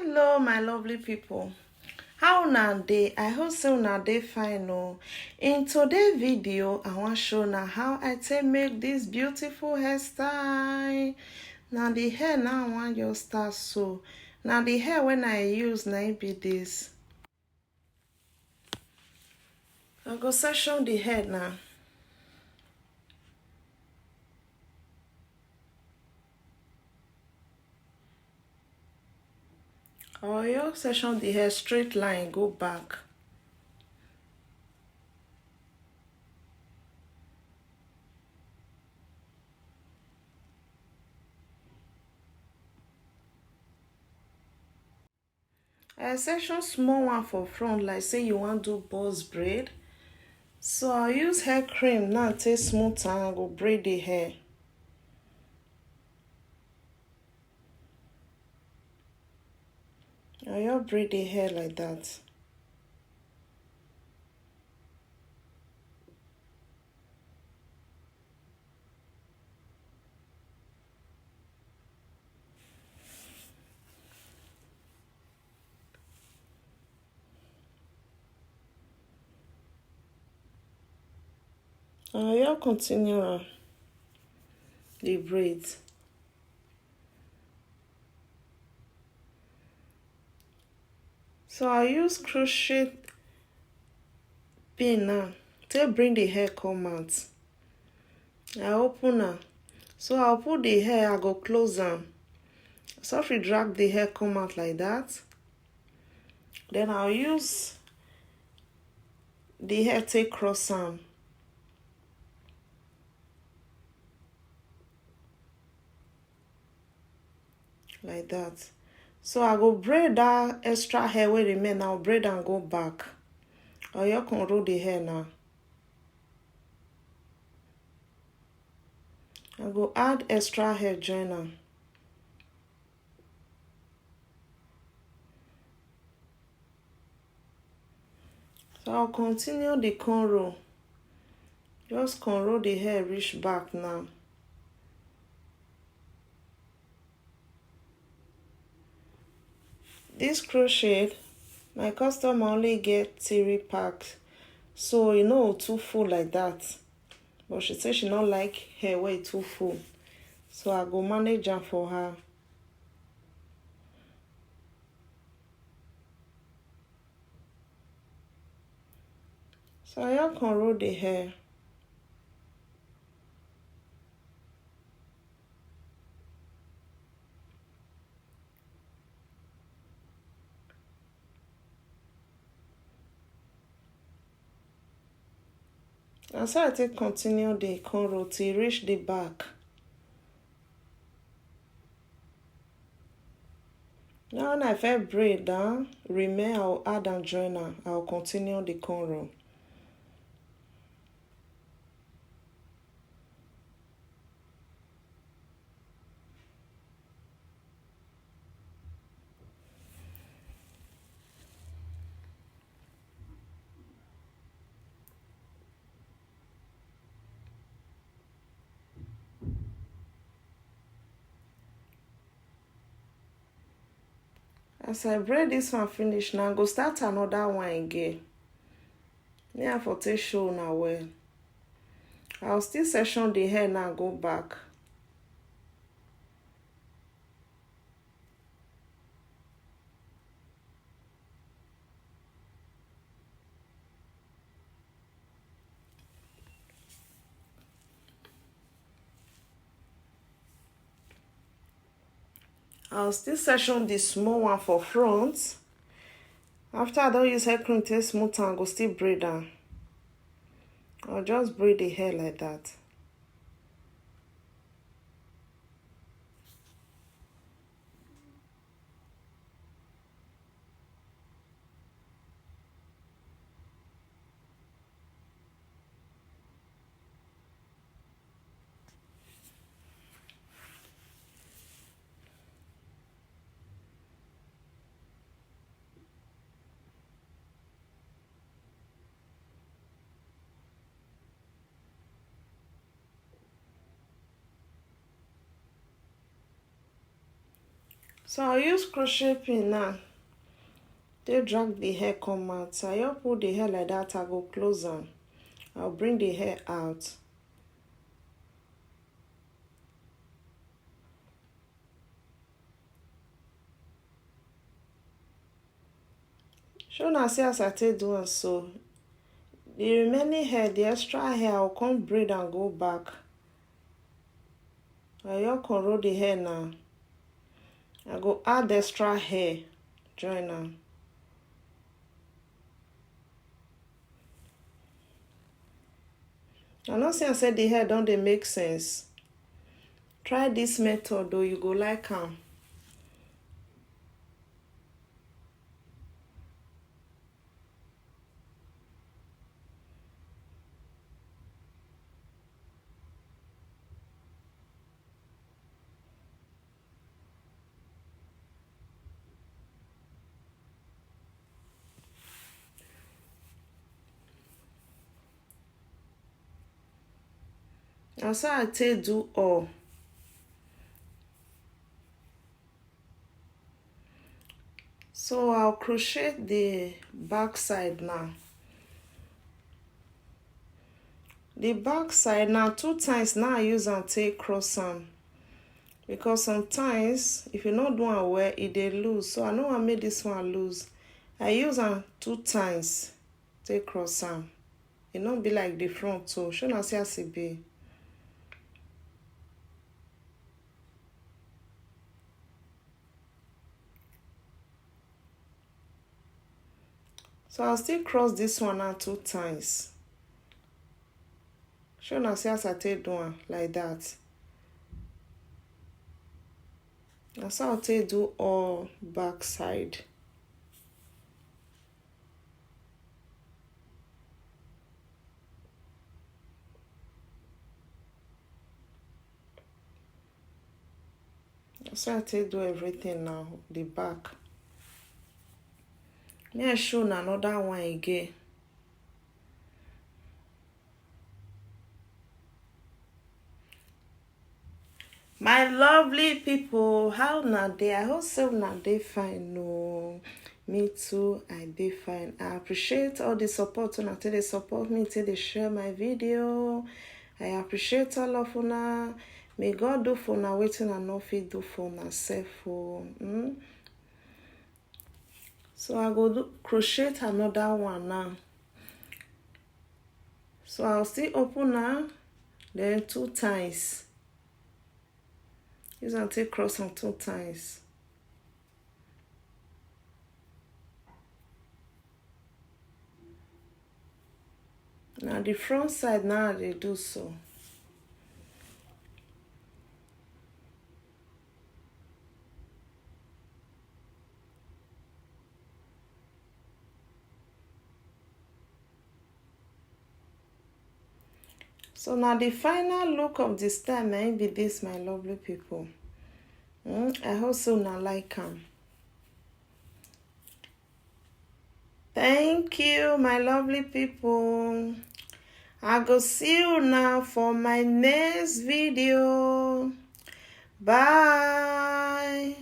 Hello my lovely people, how una dey? I hope say una dey fine o. In today's video I wan show na how I take make this beautiful hairstyle. Na the hair now I wan just start so. Na the hair when I use na it be this. I go section the hair now. Or you section the hair straight line go back. I section small one for front like say you want do box braid. So I'll use hair cream now take smooth and I go braid the hair. I'll braid the hair like that. I'll continue the braids. So I use crochet pin now to bring the hair come out. I open now. So I'll put the hair, I go close them. So if you drag the hair come out like that, then I'll use the hair take cross arm. Like that. So I go braid that extra hair where remain. I'll braid and go back. Or you can roll the hair now. I go add extra hair joiner. So I'll continue the cornrow. Just cornrow the hair reach back now. This crochet, my customer only get 3 packs, so you know too full like that. But she said she not like hair way too full, so I go manage them for her. So I can roll the hair. And so I take continue the cornrow till reach the back. Now when I first braid down, remain I'll add and joiner. I'll continue the cornrow. As I braid this one finish, now I go start another one again. Yeah, for take show now well. I'll still section the hair now go back. I'll still section the small one for front. After I don't use hair cream to smooth and go still braid down. I'll just braid the hair like that. So I'll use crochet pin now. They drag the hair come out. So I'll put the hair like that. I go close on. I'll bring the hair out. Show now see as I take do and so. The remaining hair, the extra hair, I'll come braid and go back. I'll come roll the hair now. I go add extra hair. Join now. I know say I said the hair don't they make sense. Try this method though, you go like am. And so I take do all. So I'll crochet the back side now. The back side now 2 times now I use and take cross on. Because sometimes if you not do it well, it dey loose. So I know I made this one loose. I use am 2 times take cross on. It not be like the front so show now see as it be. So I'll still cross this one out 2 times. Show now see as I take do one like that. That's how I'll take do all back side. That's how I take do everything now, the back. May I show another one again. My lovely people, how na dey? I hope so na dey fine. No, me too, I dey fine. I appreciate all the support una take dey support me, take dey share my video. I appreciate all of una. May God do for una wetin I no fit do for una sef. So I go do crochet another one now. So I'll still open now, then 2 times. Use and take cross on 2 times. Now the front side now they do so. So now the final look of this time may be this, my lovely people. I hope so now like them. Thank you, my lovely people. I go see you now for my next video. Bye.